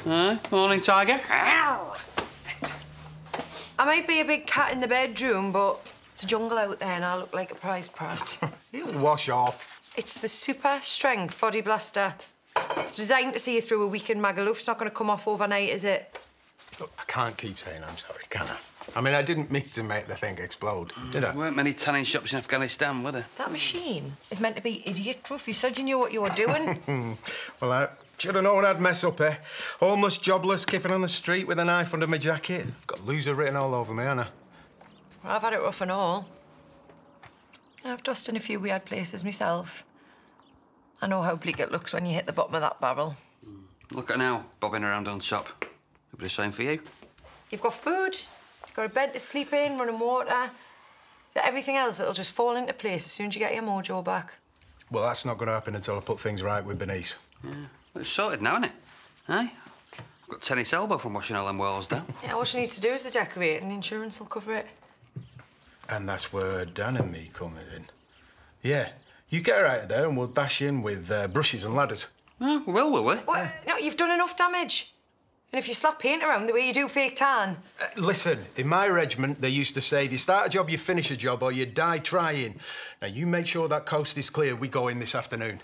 Morning, Tiger. I might be a big cat in the bedroom, but it's a jungle out there and I look like a prize prat. It'll wash off. It's the super strength body blaster. It's designed to see you through a weekend magaloo. It's not going to come off overnight, is it? Look, I can't keep saying I'm sorry, can I? I mean, I didn't mean to make the thing explode, did I? There weren't many tanning shops in Afghanistan, were there? That machine is meant to be idiot-proof. You said you knew what you were doing. Well, I should have known I'd mess up, eh? Homeless, jobless, kipping on the street with a knife under my jacket. Got loser written all over me, haven't I? Well, I've had it rough and all. I've dusted in a few weird places myself. I know how bleak it looks when you hit the bottom of that barrel. Look at now, bobbing around on top. Could be the same for you. You've got food, you've got a bed to sleep in, running water. Everything else, it'll just fall into place as soon as you get your mojo back. Well, that's not going to happen until I put things right with Bernice. Yeah. Well, it's sorted now, isn't it? I've got tennis elbow from washing all them walls down. Yeah, all she needs to do is the decorate and the insurance will cover it. And that's where Dan and me come in. Yeah, you get her out of there and we'll dash in with brushes and ladders. Oh, we will we? What? No, you've done enough damage. And if you slap paint around the way you do fake tan... Listen, in my regiment, they used to say, if you start a job, you finish a job, or you die trying. Now, you make sure that coast is clear. We go in this afternoon.